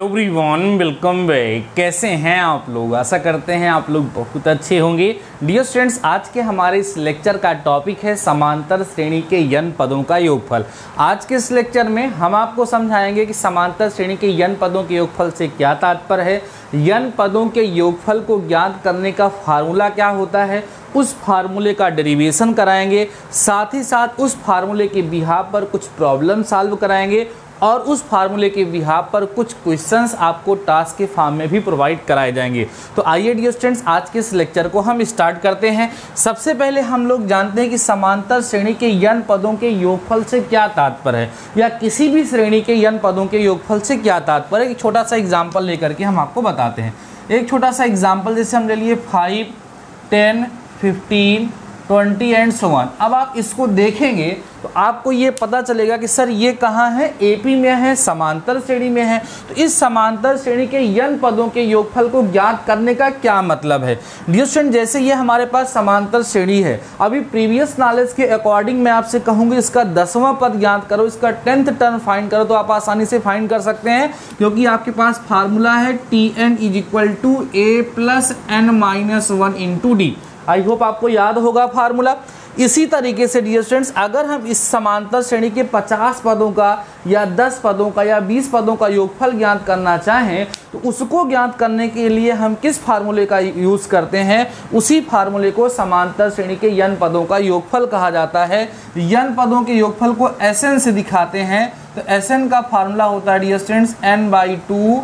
Everyone welcome back. कैसे हैं आप लोग? आशा करते हैं आप लोग बहुत अच्छे होंगे। डियर स्टूडेंट्स, आज के हमारे इस लेक्चर का टॉपिक है समांतर श्रेणी के यन पदों का योगफल। आज के इस लेक्चर में हम आपको समझाएंगे कि समांतर श्रेणी के यन पदों के योगफल से क्या तात्पर्य है, यन पदों के योगफल को ज्ञात करने का फार्मूला क्या होता है, उस फार्मूले का डेरिवेशन कराएंगे, साथ ही साथ उस फार्मूले के बिहाफ पर कुछ प्रॉब्लम सॉल्व कराएंगे और उस फार्मूले के बिहाफ पर कुछ क्वेश्चंस आपको टास्क के फॉर्म में भी प्रोवाइड कराए जाएंगे। तो आइए डियर स्टूडेंट्स, आज के इस लेक्चर को हम स्टार्ट करते हैं। सबसे पहले हम लोग जानते हैं कि समांतर श्रेणी के यन पदों के योगफल से क्या तात्पर्य है, या किसी भी श्रेणी के यन पदों के योगफल से क्या तात्पर्य है। एक छोटा सा एग्जाम्पल लेकर के हम आपको बताते हैं। एक छोटा सा एग्जाम्पल जैसे हम ले लिए 5, 10, 15, 20 एंड सो ऑन। अब आप इसको देखेंगे तो आपको ये पता चलेगा कि सर ये कहाँ है, एपी में है, समांतर श्रेणी में है। तो इस समांतर श्रेणी के यन पदों के योगफल को ज्ञात करने का क्या मतलब है। डियर स्टूडेंट, जैसे ये हमारे पास समांतर श्रेणी है, अभी प्रीवियस नॉलेज के अकॉर्डिंग मैं आपसे कहूँगी इसका 10वां पद ज्ञात करो, इसका 10th टर्म फाइंड करो, तो आप आसानी से फाइंड कर सकते हैं क्योंकि आपके पास फार्मूला है Tn = a+n-1 × d। I hope आपको याद होगा फार्मूला। इसी तरीके से डियर स्टूडेंट्स, अगर हम इस समांतर श्रेणी के 50 पदों का या 10 पदों का या 20 पदों का योगफल ज्ञात करना चाहें तो उसको ज्ञात करने के लिए हम किस फार्मूले का यूज़ करते हैं, उसी फार्मूले को समांतर श्रेणी के यन पदों का योगफल कहा जाता है। यन पदों के योगफल को Sn से दिखाते हैं, तो Sn का फार्मूला होता है dear students n/2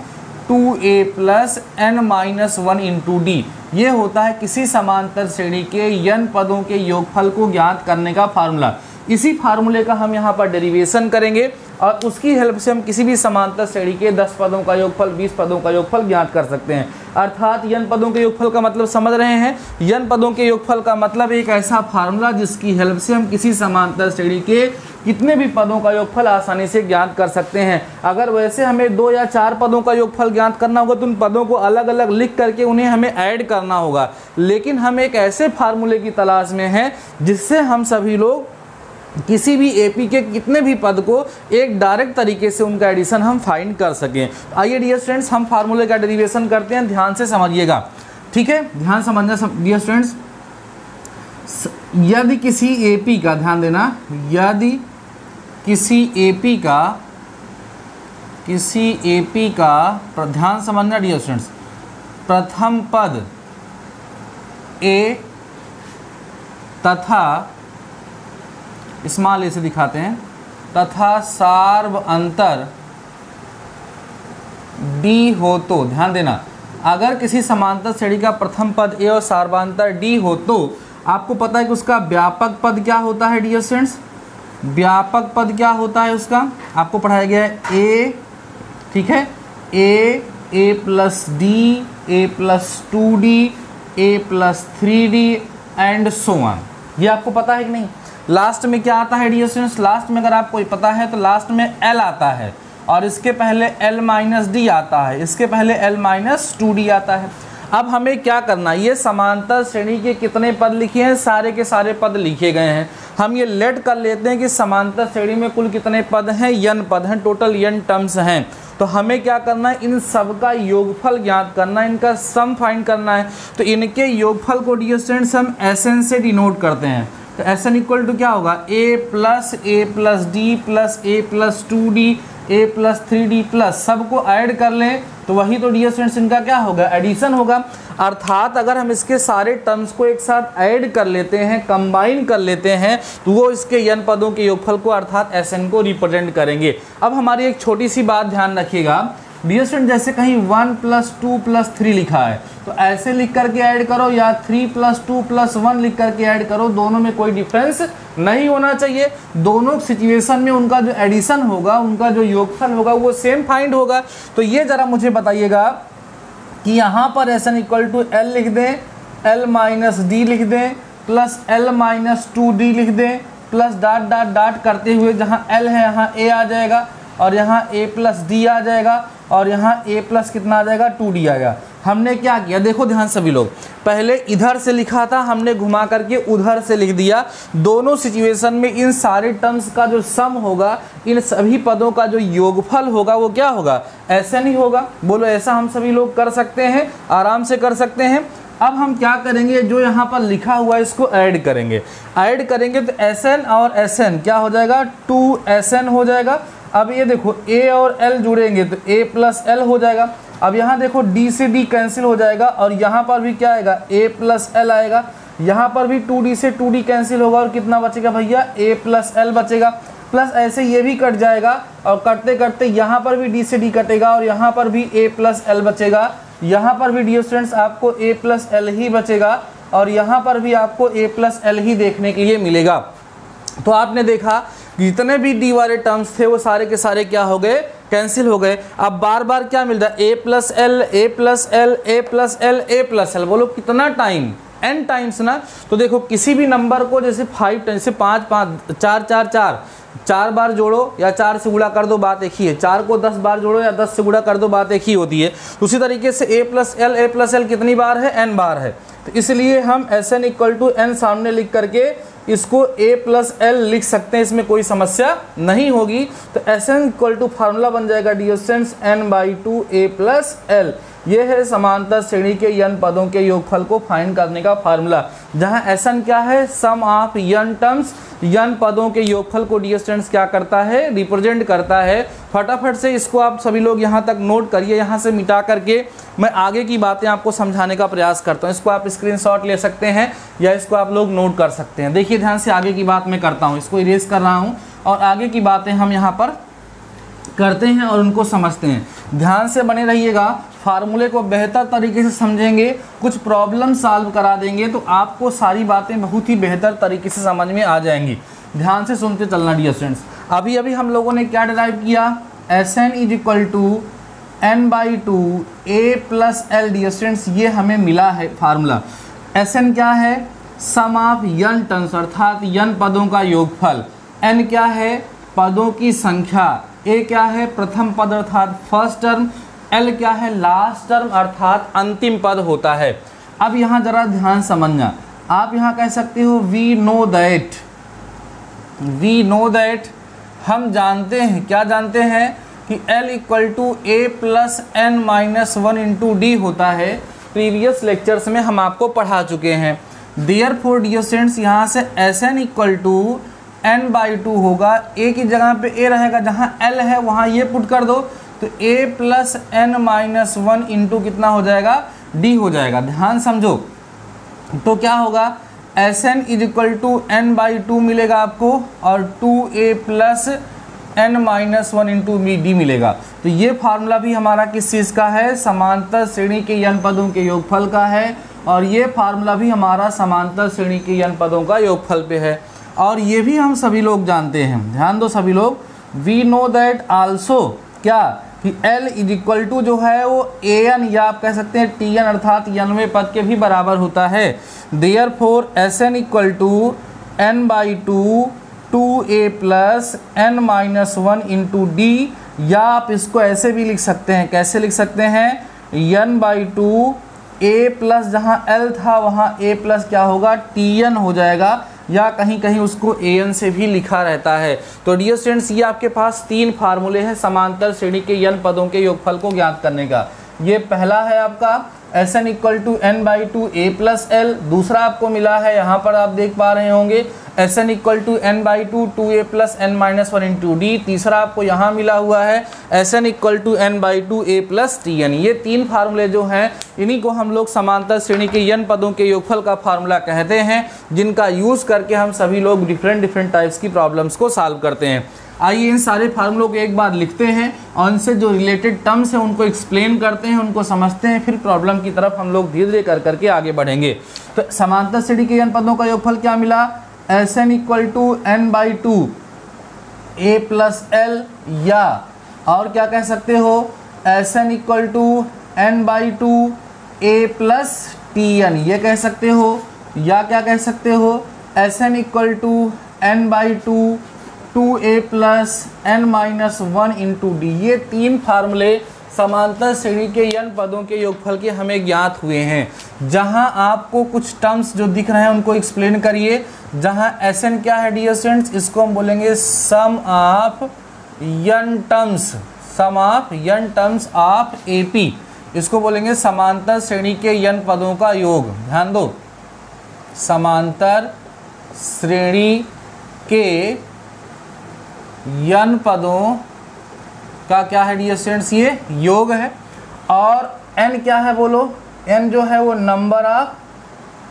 2a+n-1 × d। ये होता है किसी समांतर श्रेणी के यन पदों के योगफल को ज्ञात करने का फार्मूला। इसी फार्मूले का हम यहाँ पर डेरिवेशन करेंगे और उसकी हेल्प से हम किसी भी समांतर श्रेणी के 10 पदों का योगफल, 20 पदों का योगफल ज्ञात कर सकते हैं। अर्थात यन पदों के योगफल का मतलब समझ रहे हैं। यन पदों के योगफल का मतलब एक ऐसा फार्मूला जिसकी हेल्प से हम किसी समांतर श्रेणी के कितने भी पदों का योगफल आसानी से ज्ञात कर सकते हैं। अगर वैसे हमें 2 या 4 पदों का योगफल ज्ञात करना होगा तो उन पदों को अलग अलग लिख करके उन्हें हमें ऐड करना होगा, लेकिन हम एक ऐसे फार्मूले की तलाश में हैं जिससे हम सभी लोग किसी भी एपी के कितने भी पद को एक डायरेक्ट तरीके से उनका एडिशन हम फाइंड कर सकें। आइए डियर स्टूडेंट्स, हम फार्मूले का डेरिवेशन करते हैं। ध्यान से समझिएगा, ठीक है, ध्यान समझना डियर स्टूडेंट्स। यदि किसी एपी का, ध्यान देना, यदि किसी एपी का ध्यान समझना डियर स्टूडेंट्स, प्रथम पद ए तथा स्मॉल ए से दिखाते हैं तथा सार्व अंतर डी हो तो, ध्यान देना, अगर किसी समांतर श्रेणी का प्रथम पद ए और सार्वांतर डी हो तो आपको पता है कि उसका व्यापक पद क्या होता है डियर स्टूडेंट्स। व्यापक पद क्या होता है उसका, आपको पढ़ाया गया है ए, ठीक है, a+d, a+2d, a+3d and so on. ये आपको पता है कि नहीं। लास्ट में क्या आता है डियर स्टूडेंट्स, लास्ट में अगर आपको पता है तो लास्ट में l आता है और इसके पहले l-d आता है, इसके पहले l-2d आता है। अब हमें क्या करना है, ये समांतर श्रेणी के कितने पद लिखे हैं, सारे के सारे पद लिखे गए हैं। हम ये लेट कर लेते हैं कि समांतर श्रेणी में कुल कितने पद हैं, यन पद हैं, टोटल यन टर्म्स हैं। तो हमें क्या करना है, इन सब का योगफल ज्ञात करना है, इनका सम फाइंड करना है। तो इनके योगफल को डियर स्टूडेंट्स हम Sn से डिनोट करते हैं। तो Sn = क्या होगा, a+a+d+a+2d a+3d+, सबको ऐड कर लें तो वही तो डियर स्टूडेंट्स इनका क्या होगा, एडिशन होगा। अर्थात अगर हम इसके सारे टर्म्स को एक साथ ऐड कर लेते हैं, कंबाइन कर लेते हैं, तो वो इसके यन पदों के योगफल को अर्थात Sn को रिप्रेजेंट करेंगे। अब हमारी एक छोटी सी बात ध्यान रखिएगा डियर स्टूडेंट, जैसे कहीं 1+2+3 लिखा है तो ऐसे लिख करके ऐड करो या 3+2+1 लिख करके ऐड करो, दोनों में कोई डिफरेंस नहीं होना चाहिए। दोनों सिचुएशन में उनका जो एडिशन होगा, उनका जो योगफल होगा वो सेम फाइंड होगा। तो ये जरा मुझे बताइएगा कि यहाँ पर Sn = l लिख दें, l-d लिख दें, प्लस l-2d लिख दें, प्लस डॉट डॉट डॉट करते हुए जहाँ l है यहाँ a आ जाएगा और यहाँ a+d आ जाएगा और यहाँ a+ कितना आ जाएगा, 2d आएगा। हमने क्या किया, देखो ध्यान सभी लोग, पहले इधर से लिखा था, हमने घुमा करके उधर से लिख दिया। दोनों सिचुएशन में इन सारे टर्म्स का जो सम होगा, इन सभी पदों का जो योगफल होगा वो क्या होगा, ऐसा नहीं होगा। बोलो ऐसा हम सभी लोग कर सकते हैं, आराम से कर सकते हैं। अब हम क्या करेंगे, जो यहाँ पर लिखा हुआ है इसको ऐड करेंगे। ऐड करेंगे तो Sn और Sn क्या हो जाएगा, 2Sn हो जाएगा। अब ये देखो a और l जुड़ेंगे तो a प्लस l हो जाएगा। अब यहाँ देखो d से d कैंसिल हो जाएगा और यहाँ पर भी क्या आएगा, a प्लस l आएगा। यहाँ पर भी 2d से 2d कैंसिल होगा और कितना बचेगा भैया, a प्लस l बचेगा। प्लस ऐसे ये भी कट जाएगा और कटते कटते यहाँ पर भी d से d कटेगा और यहाँ पर भी a प्लस l बचेगा। यहाँ पर भी डियर स्टूडेंट्स आपको a प्लस l ही बचेगा और यहाँ पर भी आपको a प्लस l ही देखने के लिए मिलेगा। तो आपने देखा जितने भी डी वाले टर्म्स थे वो सारे के सारे क्या हो गए, कैंसिल हो गए। अब बार बार क्या मिल रहा है, a plus L, A plus L, A plus L, A plus L. बोलो कितना टाइम, n टाइम्स ना। तो देखो किसी भी नंबर को जैसे 5 जैसे 5 5 4 4 4 4 बार जोड़ो या 4 से गुणा कर दो, बात एक ही है। 4 को 10 बार जोड़ो या 10 से गुणा कर दो, बात एक ही होती है। उसी तरीके से a प्लस एल कितनी बार है, n बार है। तो इसलिए हम Sn इक्वल टू n सामने लिख करके इसको a प्लस एल लिख सकते हैं, इसमें कोई समस्या नहीं होगी। तो Sn इक्वल टू फार्मूला बन जाएगा dear students n/2 a plus L. ये है समांतर श्रेणी के n पदों के योगफल को फाइंड करने का फार्मूला, जहां Sn क्या है, sum of n terms, n पदों के योगफल को डियर स्टूडेंट्स क्या करता है, रिप्रेजेंट करता है। फटाफट से इसको आप सभी लोग यहाँ तक नोट करिए। यहाँ से मिटा करके मैं आगे की बातें आपको समझाने का प्रयास करता हूँ। इसको आप स्क्रीनशॉट ले सकते हैं या इसको आप लोग नोट कर सकते हैं। देखिए ध्यान से आगे की बात मैं करता हूँ, इसको इरेज कर रहा हूँ और आगे की बातें हम यहाँ पर करते हैं और उनको समझते हैं। ध्यान से बने रहिएगा, फार्मूले को बेहतर तरीके से समझेंगे, कुछ प्रॉब्लम सॉल्व करा देंगे तो आपको सारी बातें बहुत ही बेहतर तरीके से समझ में आ जाएंगी। ध्यान से सुनते चलना डियर स्टूडेंट्स। अभी अभी हम लोगों ने क्या डिराइव किया, Sn is equal to n/2 a plus L. Dear students ये हमें मिला है फार्मूला। Sn क्या है, सम ऑफ n टर्म्स अर्थात n पदों का योगफल। n क्या है, पदों की संख्या। a क्या है, प्रथम पद अर्थात फर्स्ट टर्म। l क्या है, लास्ट टर्म अर्थात अंतिम पद होता है। अब यहाँ जरा ध्यान समझना, आप यहाँ कह सकते हो वी नो दैट, हम जानते हैं, क्या जानते हैं कि L equal to a plus n-1 into D होता है। प्रीवियस लेक्चर्स में हम आपको पढ़ा चुके हैं। देयरफॉर डियर स्टूडेंट्स यहाँ से Sn इक्वल टू n/2 होगा। a की जगह पे a रहेगा, जहाँ L है वहाँ ये पुट कर दो तो a प्लस n-1 इंटू कितना हो जाएगा, d हो जाएगा। ध्यान समझो, तो क्या होगा, Sn is equal to n/2 मिलेगा आपको और 2a plus n-1 into D मिलेगा। तो ये फार्मूला भी हमारा किस चीज़ का है, समांतर श्रेणी के n पदों के योगफल का है। और ये फार्मूला भी हमारा समांतर श्रेणी के n पदों का योगफल पे है। और ये भी हम सभी लोग जानते हैं, ध्यान दो सभी लोग, वी नो दैट आल्सो क्या कि L इज इक्वल टू जो है वो an या आप कह सकते हैं Tn अर्थात nवें पद के भी बराबर होता है। Therefore Sn equal to n/2 2a plus n-1 into D, या आप इसको ऐसे भी लिख सकते हैं, कैसे लिख सकते हैं, n/2 a प्लस जहाँ L था वहाँ a प्लस क्या होगा, Tn हो जाएगा, या कहीं कहीं उसको an से भी लिखा रहता है। तो डियर स्टूडेंट्स ये आपके पास 3 फार्मूले हैं समांतर श्रेणी के n पदों के योगफल को ज्ञात करने का। ये पहला है आपका Sn equal to n/2 a plus L. दूसरा आपको मिला है, यहाँ पर आप देख पा रहे होंगे, Sn equal to n/2 2a plus n-1 into D. तीसरा आपको यहाँ मिला हुआ है Sn equal to n/2 a plus Tn। ये 3 फार्मूले जो हैं इन्हीं को हम लोग समांतर श्रेणी के n पदों के योगफल का फार्मूला कहते हैं, जिनका यूज़ करके हम सभी लोग डिफरेंट टाइप्स की प्रॉब्लम्स को सॉल्व करते हैं। आइए इन सारे फार्मूलों को एक बार लिखते हैं और इनसे जो रिलेटेड टर्म्स हैं उनको एक्सप्लेन करते हैं, उनको समझते हैं, फिर प्रॉब्लम की तरफ हम लोग धीरे धीरे कर करके आगे बढ़ेंगे। तो समांतर श्रेणी के n पदों का योगफल क्या मिला, Sn equal to n/2 a plus L, या और क्या कह सकते हो, Sn equal to n/2 a plus Tn, ये कह सकते हो, या क्या कह सकते हो, Sn equal to n/2 2a plus n-1 into D. ये 3 फार्मूले समांतर श्रेणी के n पदों के योगफल के हमें ज्ञात हुए हैं। जहां आपको कुछ टर्म्स जो दिख रहे हैं उनको एक्सप्लेन करिए। जहां Sn क्या है डियर स्टूडेंट्स, इसको हम बोलेंगे sum of n terms, sum of n terms of AP, इसको बोलेंगे समांतर श्रेणी के n पदों का योग। ध्यान दो, समांतर श्रेणी के n पदों का क्या है डियर स्टूडेंट्स, ये योग है। और n क्या है बोलो, n जो है वो नंबर ऑफ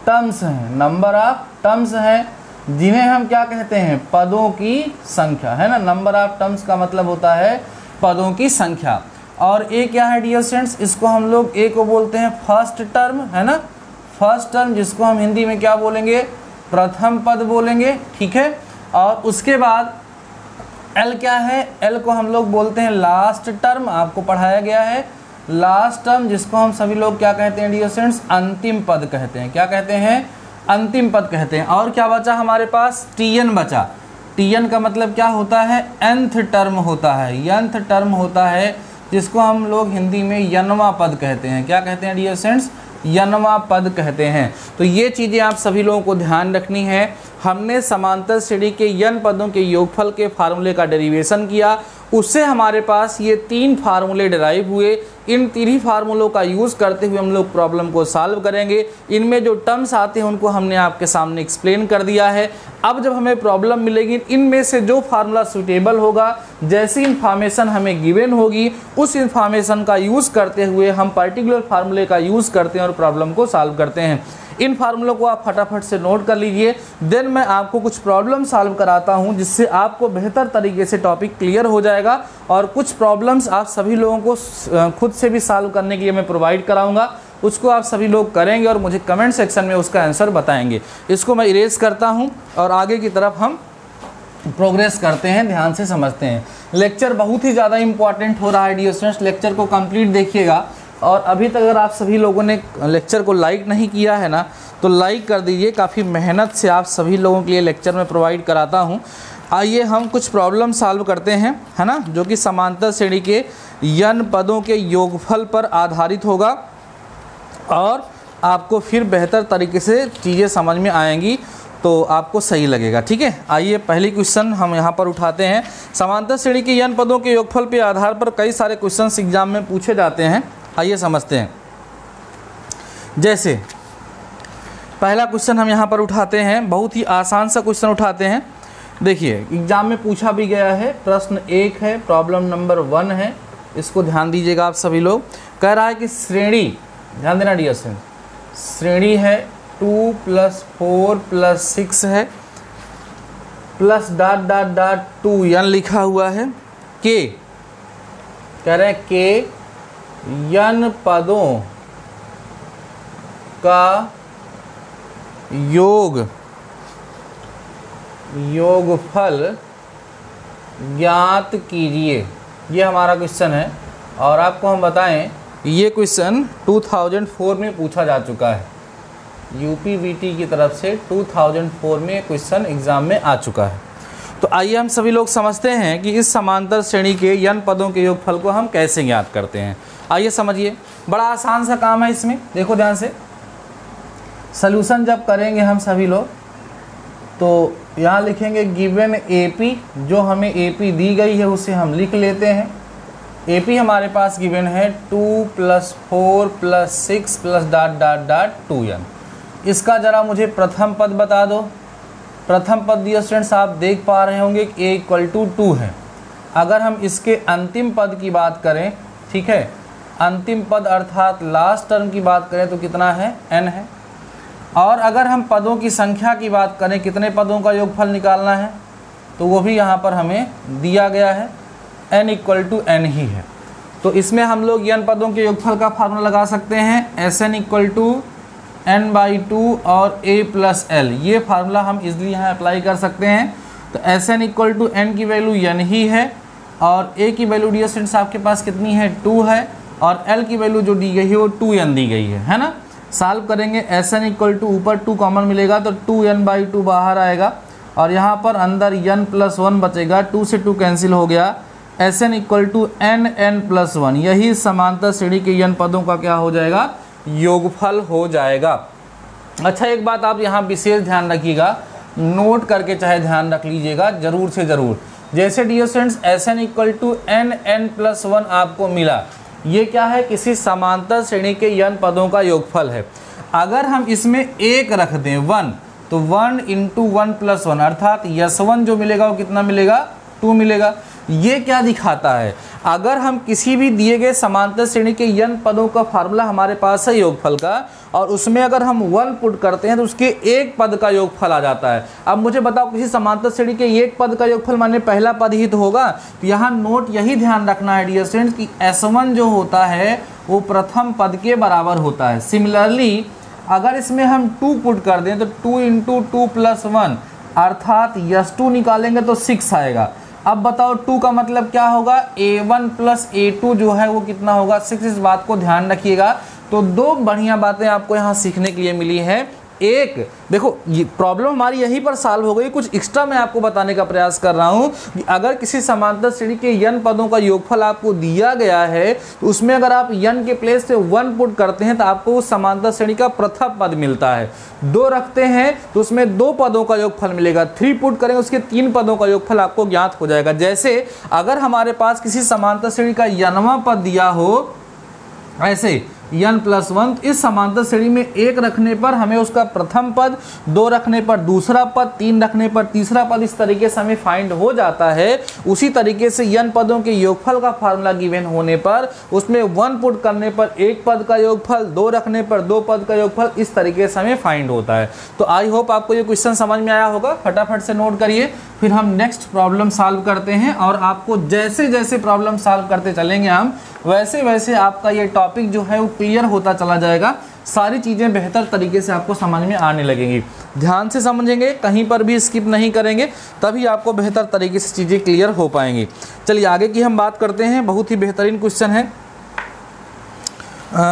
टर्म्स हैं, नंबर ऑफ टर्म्स हैं जिन्हें हम क्या कहते हैं, पदों की संख्या, है ना। नंबर ऑफ टर्म्स का मतलब होता है पदों की संख्या। और a क्या है डियर स्टूडेंट्स, इसको हम लोग a को बोलते हैं फर्स्ट टर्म, है ना, फर्स्ट टर्म, जिसको हम हिंदी में क्या बोलेंगे, प्रथम पद बोलेंगे, ठीक है। और उसके बाद L क्या है, L को हम लोग बोलते हैं लास्ट टर्म, आपको पढ़ाया गया है लास्ट टर्म, जिसको हम सभी लोग क्या कहते हैं डियर स्टूडेंट्स, अंतिम पद कहते हैं। क्या कहते हैं, अंतिम पद कहते हैं। और क्या बचा हमारे पास, Tn बचा। Tn का मतलब क्या होता है, nth टर्म होता है, nth टर्म होता है, जिसको हम लोग हिंदी में यनवा पद कहते हैं। क्या कहते हैं डियर स्टूडेंट्स, यनवा पद कहते हैं। तो ये चीज़ें आप सभी लोगों को ध्यान रखनी है। हमने समांतर श्रेणी के n पदों के योगफल के फार्मूले का डेरिवेशन किया, उससे हमारे पास ये 3 फार्मूले डिराइव हुए। इन 3 फार्मूलों का यूज़ करते हुए हम लोग प्रॉब्लम को सॉल्व करेंगे। इनमें जो टर्म्स आते हैं उनको हमने आपके सामने एक्सप्लेन कर दिया है। अब जब हमें प्रॉब्लम मिलेगी, इनमें से जो फार्मूला सूटेबल होगा, जैसी इन्फॉर्मेशन हमें गिवन होगी, उस इन्फॉर्मेशन का यूज़ करते हुए हम पर्टिकुलर फार्मूले का यूज़ करते हैं और प्रॉब्लम को सॉल्व करते हैं। इन फार्मूलों को आप फटाफट से नोट कर लीजिए। देन मैं आपको कुछ प्रॉब्लम सॉल्व कराता हूं, जिससे आपको बेहतर तरीके से टॉपिक क्लियर हो जाएगा। और कुछ प्रॉब्लम्स आप सभी लोगों को खुद से भी सॉल्व करने के लिए मैं प्रोवाइड कराऊंगा, उसको आप सभी लोग करेंगे और मुझे कमेंट सेक्शन में उसका आंसर बताएंगे। इसको मैं इरेज करता हूँ और आगे की तरफ हम प्रोग्रेस करते हैं, ध्यान से समझते हैं। लेक्चर बहुत ही ज़्यादा इंपॉर्टेंट हो रहा है डियर स्टूडेंट्स, लेक्चर को कंप्लीट देखिएगा। और अभी तक अगर आप सभी लोगों ने लेक्चर को लाइक नहीं किया है ना, तो लाइक कर दीजिए। काफ़ी मेहनत से आप सभी लोगों के लिए लेक्चर में प्रोवाइड कराता हूं। आइए हम कुछ प्रॉब्लम सॉल्व करते हैं, है ना, जो कि समांतर श्रेणी के n पदों के योगफल पर आधारित होगा और आपको फिर बेहतर तरीके से चीज़ें समझ में आएंगी, तो आपको सही लगेगा, ठीक है। आइए पहली क्वेश्चन हम यहाँ पर उठाते हैं। समांतर श्रेणी के n पदों के योगफल के आधार पर कई सारे क्वेश्चन एग्जाम में पूछे जाते हैं। आइए समझते हैं। जैसे पहला क्वेश्चन हम यहाँ पर उठाते हैं, बहुत ही आसान सा क्वेश्चन उठाते हैं। देखिए एग्जाम में पूछा भी गया है, प्रश्न 1 है, प्रॉब्लम नंबर 1 है, इसको ध्यान दीजिएगा आप सभी लोग। कह रहा है कि श्रेणी, ध्यान देना डियर स्टूडेंट, श्रेणी है 2 + 4 + 6 है, प्लस ... 2n लिखा हुआ है। के कह रहे हैं के n पदों का योगफल ज्ञात कीजिए, ये हमारा क्वेश्चन है। और आपको हम बताएं, ये क्वेश्चन 2004 में पूछा जा चुका है, यूपीवीटी की तरफ से 2004 में क्वेश्चन एग्जाम में आ चुका है। तो आइए हम सभी लोग समझते हैं कि इस समांतर श्रेणी के n पदों के योगफल को हम कैसे ज्ञात करते हैं। आइए समझिए, बड़ा आसान सा काम है। इसमें देखो ध्यान से, सॉल्यूशन जब करेंगे हम सभी लोग, तो यहाँ लिखेंगे गिवन AP, जो हमें AP दी गई है उसे हम लिख लेते हैं। AP हमारे पास गिवन है 2 + 4 + 6 + ... 2n। इसका ज़रा मुझे प्रथम पद बता दो। प्रथम पद डियर स्टूडेंट्स आप देख पा रहे होंगे कि a = 2 है। अगर हम इसके अंतिम पद की बात करें, ठीक है, अंतिम पद अर्थात लास्ट टर्म की बात करें तो कितना है, n है। और अगर हम पदों की संख्या की बात करें, कितने पदों का योगफल निकालना है, तो वो भी यहाँ पर हमें दिया गया है, n = n ही है। तो इसमें हम लोग n पदों के योगफल का फार्मूला लगा सकते हैं, Sn = n/2 और a + l। ये फार्मूला हम इजली यहाँ अप्लाई कर सकते हैं। तो Sn = n की वैल्यू n ही है, और a की वैल्यू डियर स्टूडेंट्स आपके पास कितनी है, 2 है, और l की वैल्यू जो दी गई है वो 2n दी गई है ना। सॉल्व करेंगे, Sn = ऊपर 2 कॉमन मिलेगा तो 2n/2 बाहर आएगा, और यहाँ पर अंदर n + 1 बचेगा, 2 से 2 कैंसिल हो गया, Sn इक्वल टू n+1, यही समांतर श्रेणी के n पदों का क्या हो जाएगा, योगफल हो जाएगा। अच्छा, एक बात आप यहाँ विशेष ध्यान रखिएगा, नोट करके चाहे ध्यान रख लीजिएगा जरूर से ज़रूर। जैसे dear students Sn equal to n+1 आपको मिला, ये क्या है, किसी समांतर श्रेणी के n पदों का योगफल है। अगर हम इसमें एक रख दें 1, तो 1 × 1+1 अर्थात S1 जो मिलेगा वो कितना मिलेगा, 2 मिलेगा। ये क्या दिखाता है, अगर हम किसी भी दिए गए समांतर श्रेणी के n पदों का फार्मूला हमारे पास है योगफल का, और उसमें अगर हम 1 पुट करते हैं तो उसके एक पद का योगफल आ जाता है। अब मुझे बताओ, किसी समांतर श्रेणी के एक पद का योगफल माने पहला पद ही तो होगा। तो यहाँ नोट यही ध्यान रखना है डियर स्टूडेंट्स कि S1 जो होता है वो प्रथम पद के बराबर होता है। सिमिलरली अगर इसमें हम 2 पुट कर दें तो 2 × 2+1 अर्थात S2 निकालेंगे तो 6 आएगा। अब बताओ 2 का मतलब क्या होगा, A1 + A2 जो है वो कितना होगा, 6। इस बात को ध्यान रखिएगा। तो 2 बढ़िया बातें आपको यहाँ सीखने के लिए मिली हैं। एक देखो, ये प्रॉब्लम हमारी यहीं पर सॉल्व हो गई। कुछ एक्स्ट्रा मैं आपको बताने का प्रयास कर रहा हूँ कि अगर किसी समांतर श्रेणी के n पदों का योगफल आपको दिया गया है तो उसमें अगर आप n के प्लेस पे 1 पुट करते हैं तो आपको उस समांतर श्रेणी का प्रथम पद मिलता है। 2 रखते हैं तो उसमें 2 पदों का योगफल मिलेगा। 3 पुट करेंगे उसके 3 पदों का योगफल आपको ज्ञात हो जाएगा। जैसे अगर हमारे पास किसी समांतर श्रेणी का n वां पद दिया हो, ऐसे n+1, इस समांतर श्रेणी में 1 रखने पर हमें उसका प्रथम पद, 2 रखने पर दूसरा पद, 3 रखने पर तीसरा पद, इस तरीके से हमें फाइंड हो जाता है। उसी तरीके से n पदों के योगफल का फार्मूला गिवन होने पर उसमें 1 पुट करने पर 1 पद का योगफल, 2 रखने पर 2 पद का योगफल, इस तरीके से हमें फाइंड होता है। तो आई होप आपको ये क्वेश्चन समझ में आया होगा। फटाफट से नोट करिए, फिर हम नेक्स्ट प्रॉब्लम सॉल्व करते हैं और आपको जैसे जैसे प्रॉब्लम सॉल्व करते चलेंगे हम, वैसे वैसे आपका ये टॉपिक जो है वो क्लियर होता चला जाएगा। सारी चीज़ें बेहतर तरीके से आपको समझ में आने लगेंगी। ध्यान से समझेंगे, कहीं पर भी स्किप नहीं करेंगे, तभी आपको बेहतर तरीके से चीज़ें क्लियर हो पाएंगी। चलिए आगे की हम बात करते हैं। बहुत ही बेहतरीन क्वेश्चन है।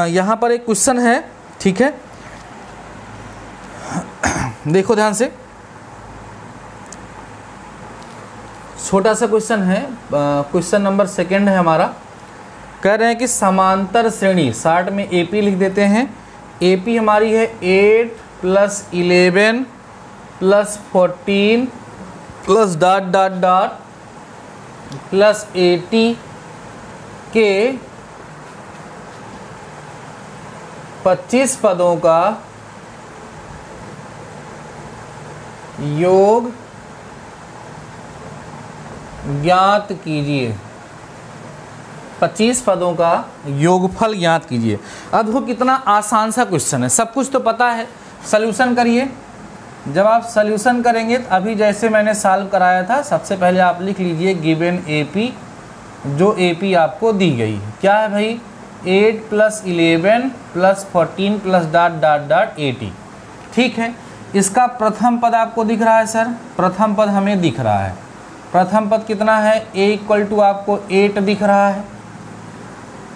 यहाँ पर एक क्वेश्चन है, ठीक है, देखो ध्यान से। छोटा सा क्वेश्चन है, क्वेश्चन नंबर 2 है हमारा। कह रहे हैं कि समांतर श्रेणी, शार्ट में AP लिख देते हैं। AP हमारी है 8 + 11 + 14 + ... + 80 के 25 पदों का योग ज्ञात कीजिए। 25 पदों का योगफल ज्ञात कीजिए। अब वो कितना आसान सा क्वेश्चन है, सब कुछ तो पता है। सॉल्यूशन करिए। जब आप सॉल्यूशन करेंगे तो अभी जैसे मैंने सॉल्व कराया था, सबसे पहले आप लिख लीजिए गिवन AP, जो AP आपको दी गई है। क्या है भाई, 8 + 11 + 14 + ... 80। ठीक है, इसका प्रथम पद आपको दिख रहा है सर, प्रथम पद हमें दिख रहा है। प्रथम पद कितना है, A = आपको 8 दिख रहा है।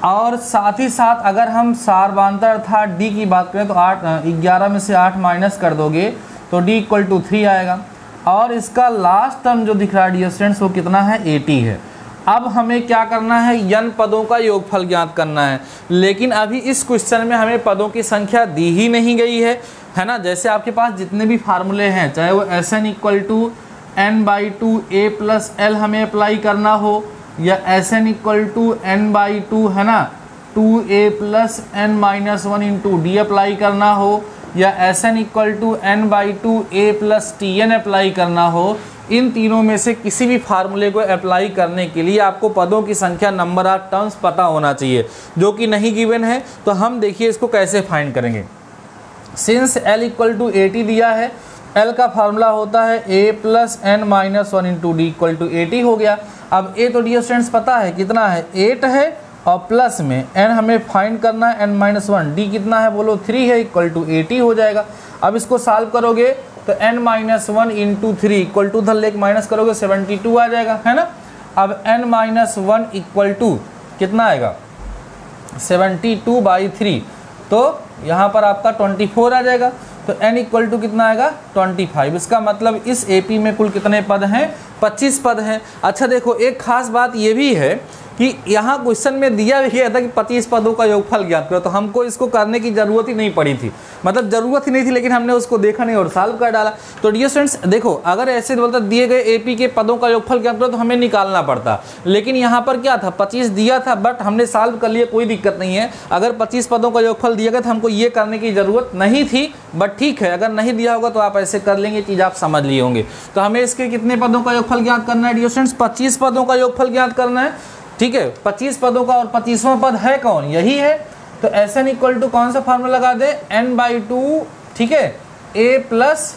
और साथ ही साथ अगर हम सारवांतर अर्थात D की बात करें तो 11 में से 8 माइनस कर दोगे तो D = 3 आएगा। और इसका लास्ट टर्म जो दिख रहा है डियर स्टूडेंट्स वो कितना है, 80 है। अब हमें क्या करना है, n पदों का योगफल ज्ञात करना है। लेकिन अभी इस क्वेश्चन में हमें पदों की संख्या दी ही नहीं गई है ना। जैसे आपके पास जितने भी फार्मूले हैं, चाहे वो Sn = n/2 A + L हमें अप्लाई करना हो, या Sn = n/2 है ना 2A + n-1 × D अप्लाई करना हो, या Sn = n/2 A + Tn apply करना हो, इन तीनों में से किसी भी फार्मूले को अप्लाई करने के लिए आपको पदों की संख्या, नंबर ऑफ टर्म्स पता होना चाहिए, जो कि नहीं गिवन है। तो हम देखिए इसको कैसे फाइंड करेंगे। सिंस L = 80 दिया है, L का फार्मूला होता है A + n-1 × D = 80 हो गया। अब A तो डियर स्टूडेंट्स पता है कितना है, 8 है, और प्लस में n हमें फाइंड करना है n-1, D कितना है बोलो, 3 है, = 80 हो जाएगा। अब इसको सॉल्व करोगे तो n-1 × 3 = उधर लेके माइनस करोगे 72 आ जाएगा, है ना। अब n-1 = कितना आएगा, 72/3, तो यहाँ पर आपका 24 आ जाएगा। तो n = कितना आएगा, 25। इसका मतलब इस AP में कुल कितने पद हैं, 25 पद हैं। अच्छा देखो, एक खास बात ये भी है कि यहाँ क्वेश्चन में दिया भी गया था कि 25 पदों का योगफल ज्ञात करो, तो हमको इसको करने की ज़रूरत ही नहीं पड़ी थी, मतलब ज़रूरत ही नहीं थी, लेकिन हमने उसको देखा नहीं और सॉल्व कर डाला। तो डियर स्टूडेंट्स देखो, अगर ऐसे बोलता दिए गए एपी के पदों का योगफल ज्ञात करो तो हमें निकालना पड़ता, लेकिन यहाँ पर क्या था, 25 दिया था, बट हमने सॉल्व कर लिया, कोई दिक्कत नहीं है। अगर 25 पदों का योगफल दिया गया तो हमको ये करने की ज़रूरत नहीं थी, बट ठीक है, अगर नहीं दिया होगा तो आप ऐसे कर लेंगे, चीज़ आप समझ लिए होंगे। तो हमें इसके कितने पदों का योगफल ज्ञात करना है डियर स्टूडेंट्स, 25 पदों का योगफल ज्ञात करना है, ठीक है। 25 पदों का, और 25वां पद है कौन, यही है। तो Sn इक्वल टू कौन सा फार्मूला लगा दे, n/2, ठीक है, a प्लस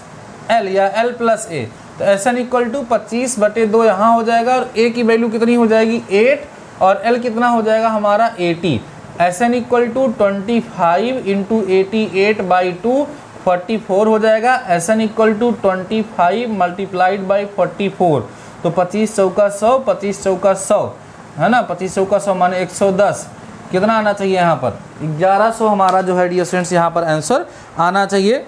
l या l प्लस a। तो Sn इक्वल टू 25/2 यहाँ हो जाएगा, और a की वैल्यू कितनी हो जाएगी 8, और l कितना हो जाएगा हमारा 80। Sn इक्वल टू 25 इंटू 88/2 44 हो जाएगा। Sn equal to 25 multiplied by 44, तो 25 चौका 100, 25 चौका 100 है ना, 25 चौका 100 माने 110। कितना आना चाहिए यहाँ पर 1100 हमारा जो है डियर स्टूडेंट्स यहाँ पर आंसर आना चाहिए।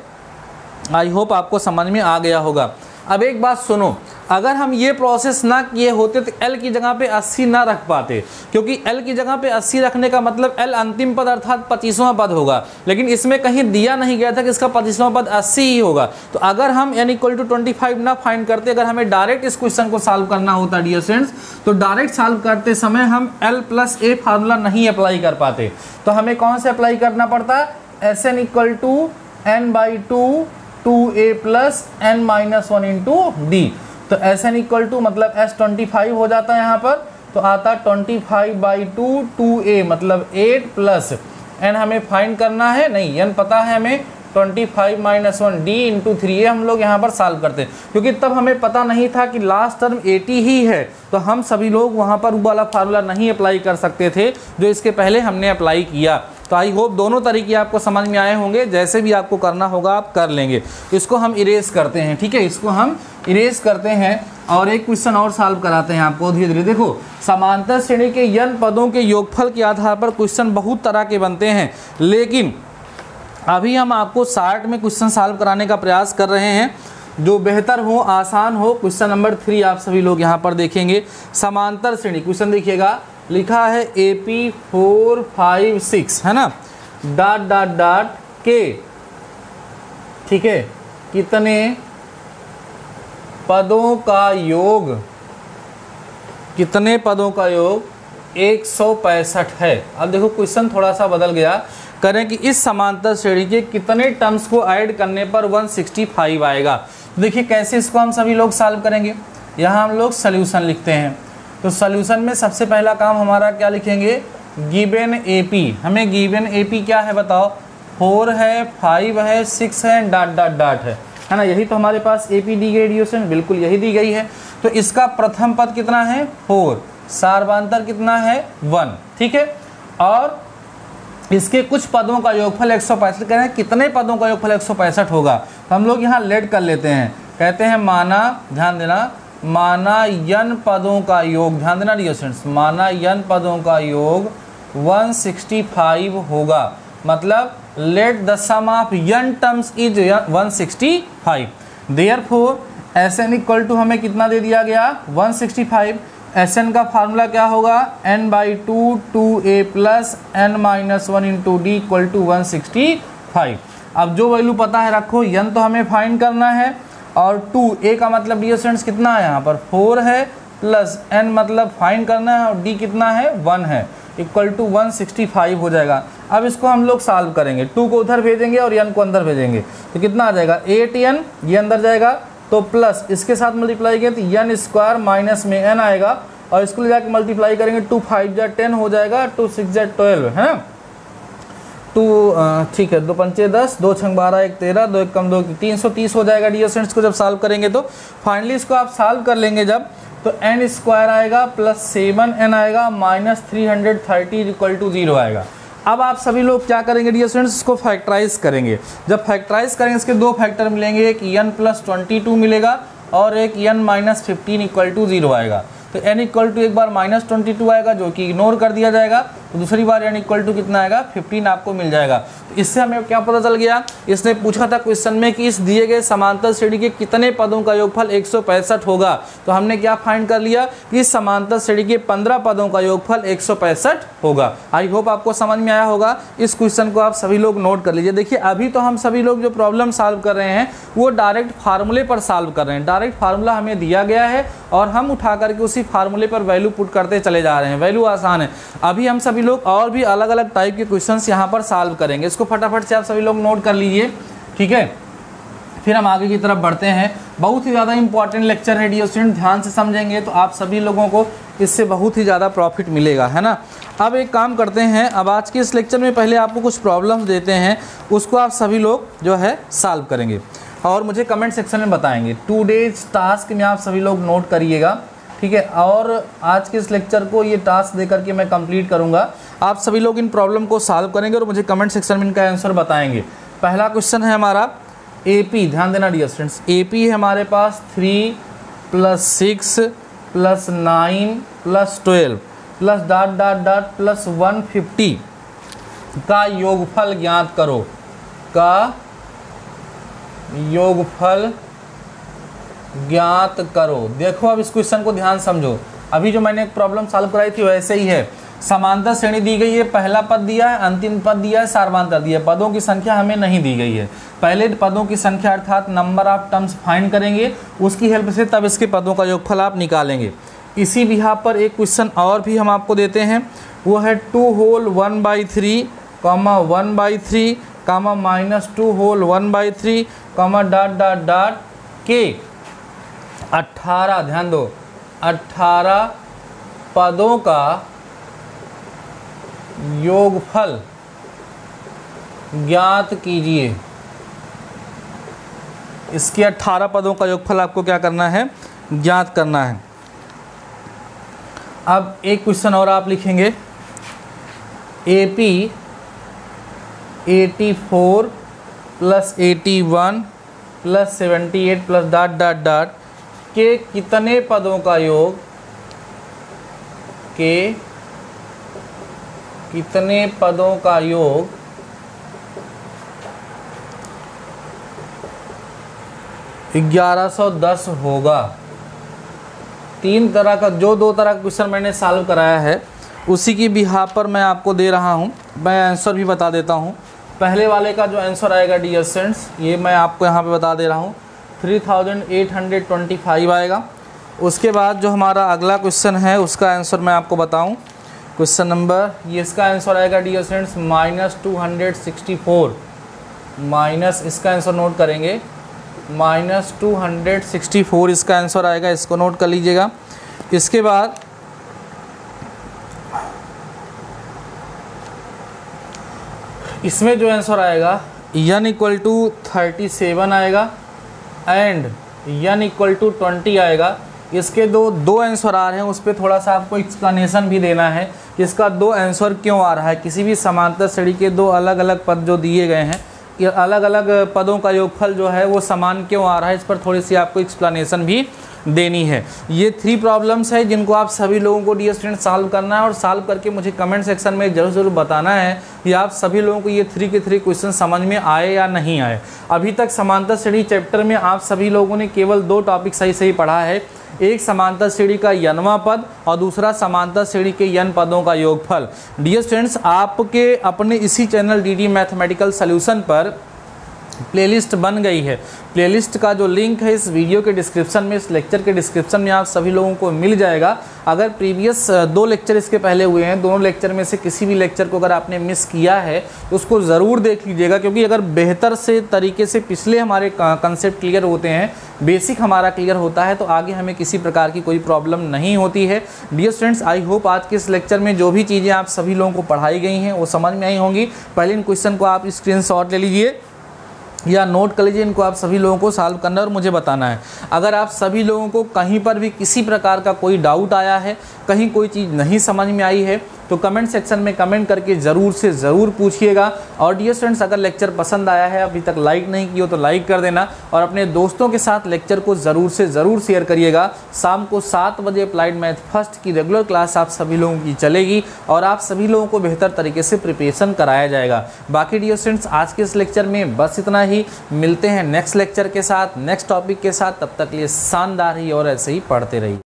आई होप आपको समझ में आ गया होगा। अब एक बात सुनो, अगर हम ये प्रोसेस ना किए होते तो L की जगह पे 80 ना रख पाते, क्योंकि L की जगह पे 80 रखने का मतलब L अंतिम पद अर्थात 25वां पद होगा, लेकिन इसमें कहीं दिया नहीं गया था कि इसका 25वां पद 80 ही होगा। तो अगर हम n इक्वल टू 25 ना फाइंड करते, अगर हमें डायरेक्ट इस क्वेश्चन को सॉल्व करना होता डियर स्टूडेंट्स, तो डायरेक्ट सॉल्व करते समय हम L प्लस ए फार्मूला नहीं अप्लाई कर पाते। तो हमें कौन से अप्लाई करना पड़ता, Sn equal to n/2 2a plus n-1 into D. तो Sn इक्वल टू मतलब S25 हो जाता है यहाँ पर, तो आता 25/2 2a मतलब 8 प्लस n हमें फाइंड करना है, नहीं n पता है हमें, 25 - 1 d इंटू 3a हम लोग यहाँ पर सॉल्व करते हैं, क्योंकि तब हमें पता नहीं था कि लास्ट टर्म 80 ही है, तो हम सभी लोग वहाँ पर वो वाला फार्मूला नहीं अप्लाई कर सकते थे जो इसके पहले हमने अप्लाई किया। तो आई होप दोनों तरीके आपको समझ में आए होंगे, जैसे भी आपको करना होगा आप कर लेंगे। इसको हम इरेज करते हैं, ठीक है, इसको हम इरेज करते हैं और एक क्वेश्चन और सॉल्व कराते हैं आपको धीरे धीरे। देखो, समांतर श्रेणी के n पदों के योगफल के आधार पर क्वेश्चन बहुत तरह के बनते हैं, लेकिन अभी हम आपको शार्ट में क्वेश्चन सॉल्व कराने का प्रयास कर रहे हैं जो बेहतर हो, आसान हो। क्वेश्चन नंबर 3 आप सभी लोग यहाँ पर देखेंगे। समांतर श्रेणी क्वेश्चन देखिएगा, लिखा है AP 4 5 6 है ना, डॉट डॉट डॉट के, ठीक है, कितने पदों का योग, कितने पदों का योग 165 है। अब देखो क्वेश्चन थोड़ा सा बदल गया, करें कि इस समांतर श्रेणी के कितने टर्म्स को ऐड करने पर 165 आएगा। देखिए कैसे इसको हम सभी लोग सॉल्व करेंगे। यहाँ हम लोग सॉल्यूशन लिखते हैं, तो सॉल्यूशन में सबसे पहला काम हमारा क्या लिखेंगे, गिवन AP। हमें गिवन AP क्या है बताओ, 4 है, 5 है, 6 है, डॉट डॉट डॉट है ना, यही तो हमारे पास AP दी गई डियोशन, बिल्कुल यही दी गई है। तो इसका प्रथम पद कितना है 4, सार्वधातर कितना है 1, ठीक है, और इसके कुछ पदों का योगफल 165 कह रहे हैं, कितने पदों का योगफल 165 होगा। तो हम लोग यहाँ लेट कर लेते हैं, कहते हैं माना, ध्यान देना, माना n पदों का योग, ध्यान देना डियर स्टूडेंट्स, माना n पदों का योग 165 होगा, मतलब let the sum of n terms is 165। Therefore Sn equal to हमें कितना दे दिया गया 165। Sn का फार्मूला क्या होगा, n/2 2a plus n-1 into D equal to 165। अब जो वैल्यू पता है रखो, n तो हमें फाइंड करना है, और 2a का मतलब डियर स्टूडेंट्स कितना है, यहाँ पर 4 है, प्लस n मतलब फाइंड करना है, और d कितना है 1 है, इक्वल टू 165 हो जाएगा। अब इसको हम लोग सॉल्व करेंगे, 2 को उधर भेजेंगे और n को अंदर भेजेंगे, तो कितना आ जाएगा 8n, ये अंदर जाएगा, तो प्लस इसके साथ मल्टीप्लाई किया तो n स्क्वायर माइनस में n आएगा, और इसको ले जाके मल्टीप्लाई करेंगे, 2 5 जा 10 हो जाएगा, 2 6 जा 12 है ना, 2 ठीक है, 2 पंचे 10, 2 छंग 12, 1 13, 2 1 कम 2 330 हो जाएगा डियर स्टूडेंट्स को जब सॉल्व करेंगे। तो फाइनली इसको आप सॉल्व कर लेंगे जब, तो n स्क्वायर आएगा प्लस 7n आएगा माइनस 330 इक्वल टू 0 आएगा। अब आप सभी लोग क्या करेंगे डियर स्टूडेंट्स, इसको फैक्टराइज करेंगे। जब फैक्टराइज करेंगे इसके 2 फैक्टर मिलेंगे, एक n प्लस 22 मिलेगा और एक n माइनस 15 इक्वल टू 0 आएगा। तो n इक्वल टू एक बार माइनस 22 आएगा जो कि इग्नोर कर दिया जाएगा, तो दूसरी बार n इक्वल टू कितना आएगा 15 आपको मिल जाएगा। तो इससे हमें क्या पता चल गया, इसने पूछा था क्वेश्चन में कि इस दिए गए समांतर श्रेणी के कितने पदों का योगफल 165 होगा। तो हमने क्या फाइंड कर लिया कि इस समांतर श्रेणी के 15 पदों का योगफल 165 होगा। आई होप आपको समझ में आया होगा। इस क्वेश्चन को आप सभी लोग नोट कर लीजिए। देखिए अभी तो हम सभी लोग जो प्रॉब्लम सॉल्व कर रहे हैं वो डायरेक्ट फार्मूले पर सॉल्व कर रहे हैं। डायरेक्ट फार्मूला हमें दिया गया है और हम उठा करके उसी फार्मूले पर वैल्यू पुट करते चले जा रहे हैं। वैल्यू आसान है। अभी हम सभी लोग और भी अलग अलग टाइप के क्वेश्चंस यहाँ पर सॉल्व करेंगे। इसको फटाफट से आप सभी लोग नोट कर लीजिए, ठीक है। फिर हम आगे की तरफ बढ़ते हैं। बहुत ही ज़्यादा इंपॉर्टेंट लेक्चर है डियर स्टूडेंट, ध्यान से समझेंगे तो आप सभी लोगों को इससे बहुत ही ज़्यादा प्रॉफिट मिलेगा, है ना। अब एक काम करते हैं, अब आज के इस लेक्चर में पहले आपको कुछ प्रॉब्लम्स देते हैं, उसको आप सभी लोग जो है सॉल्व करेंगे और मुझे कमेंट सेक्शन में बताएंगे। 2 डेज टास्क में आप सभी लोग नोट करिएगा, ठीक है। और आज के इस लेक्चर को ये टास्क दे करके मैं कंप्लीट करूँगा। आप सभी लोग इन प्रॉब्लम को सॉल्व करेंगे और मुझे कमेंट सेक्शन में इनका आंसर बताएंगे। पहला क्वेश्चन है हमारा AP, ध्यान देना डियर स्टूडेंट्स। AP है हमारे पास 3 + 6 + 9 + 12 + ... + 150 का योगफल ज्ञात करो, का योगफल ज्ञात करो। देखो अब इस क्वेश्चन को ध्यान समझो। अभी जो मैंने एक प्रॉब्लम सॉल्व कराई थी वैसे ही है। समांतर श्रेणी दी गई है, पहला पद दिया है, अंतिम पद दिया है, सार्वमांतर दिया है। पदों की संख्या हमें नहीं दी गई है। पहले पदों की संख्या अर्थात नंबर ऑफ टर्म्स फाइंड करेंगे, उसकी हेल्प से तब इसके पदों का योगफल आप निकालेंगे। इसी बिहार पर एक क्वेश्चन और भी हम आपको देते हैं, वो है 2 होल 1/3, 1/3, -2 होल 1/3, ... के 18, ध्यान दो, 18 पदों का योगफल ज्ञात कीजिए। इसके 18 पदों का योगफल आपको क्या करना है, ज्ञात करना है। अब एक क्वेश्चन और आप लिखेंगे, AP 84 + 81 + 78 ... के कितने पदों का योग, के कितने पदों का योग 1110 होगा। तीन तरह का, जो 2 तरह का क्वेश्चन मैंने सॉल्व कराया है उसी की बिहार पर मैं आपको दे रहा हूं। मैं आंसर भी बता देता हूं। पहले वाले का जो आंसर आएगा डियर स्टूडेंट्स, ये मैं आपको यहाँ पे बता दे रहा हूँ, 3825 आएगा। उसके बाद जो हमारा अगला क्वेश्चन है उसका आंसर मैं आपको बताऊं। क्वेश्चन नंबर, ये इसका आंसर आएगा डियर स्टूडेंट्स -264, माइनस इसका आंसर नोट करेंगे, -264 इसका आंसर आएगा, इसको नोट कर लीजिएगा। इसके बाद इसमें जो आंसर आएगा n = 37 आएगा एंड n = 20 आएगा। इसके दो आंसर आ रहे हैं, उस पर थोड़ा सा आपको एक्सप्लेनेशन भी देना है कि इसका 2 आंसर क्यों आ रहा है। किसी भी समांतर श्रेणी के 2 अलग अलग पद जो दिए गए हैं, ये अलग अलग पदों का योगफल जो है वो समान क्यों आ रहा है, इस पर थोड़ी सी आपको एक्सप्लेनेशन भी देनी है। ये 3 प्रॉब्लम्स है जिनको आप सभी लोगों को डियर स्टूडेंट सॉल्व करना है और सॉल्व करके मुझे कमेंट सेक्शन में ज़रूर बताना है कि आप सभी लोगों को ये 3 के 3 क्वेश्चन समझ में आए या नहीं आए। अभी तक समांतर श्रेणी चैप्टर में आप सभी लोगों ने केवल 2 टॉपिक सही पढ़ा है, एक समांतर श्रेणी का n वां पद और दूसरा समांतर श्रेणी के n पदों का योगफल। डियर स्टूडेंट्स, आपके अपने इसी चैनल DD मैथमेटिकल सॉल्यूशन पर प्लेलिस्ट बन गई है। प्लेलिस्ट का जो लिंक है इस वीडियो के डिस्क्रिप्शन में, इस लेक्चर के डिस्क्रिप्शन में आप सभी लोगों को मिल जाएगा। अगर प्रीवियस 2 लेक्चर इसके पहले हुए हैं, दोनों लेक्चर में से किसी भी लेक्चर को अगर आपने मिस किया है तो उसको ज़रूर देख लीजिएगा, क्योंकि अगर बेहतर से तरीके से पिछले हमारे कंसेप्ट क्लियर होते हैं, बेसिक हमारा क्लियर होता है, तो आगे हमें किसी प्रकार की कोई प्रॉब्लम नहीं होती है। डियर स्टूडेंट्स, आई होप आज के इस लेक्चर में जो भी चीज़ें आप सभी लोगों को पढ़ाई गई हैं वो समझ में आई होंगी। पहले इन क्वेश्चन को आप स्क्रीनशॉट ले लीजिए या नोट कर लीजिए, इनको आप सभी लोगों को सॉल्व करना और मुझे बताना है। अगर आप सभी लोगों को कहीं पर भी किसी प्रकार का कोई डाउट आया है, कहीं कोई चीज़ नहीं समझ में आई है, तो कमेंट सेक्शन में कमेंट करके ज़रूर से ज़रूर पूछिएगा। और डियर स्टूडेंट्स, अगर लेक्चर पसंद आया है, अभी तक लाइक नहीं किया तो लाइक कर देना और अपने दोस्तों के साथ लेक्चर को ज़रूर से ज़रूर शेयर करिएगा। शाम को 7 बजे अप्लाइड मैथ फर्स्ट की रेगुलर क्लास आप सभी लोगों की चलेगी और आप सभी लोगों को बेहतर तरीके से प्रिपरेशन कराया जाएगा। बाकी डियर स्टूडेंट्स, आज के इस लेक्चर में बस इतना ही। मिलते हैं नेक्स्ट लेक्चर के साथ, नेक्स्ट टॉपिक के साथ। तब तक के लिए शानदार ही और ऐसे ही पढ़ते रहिए।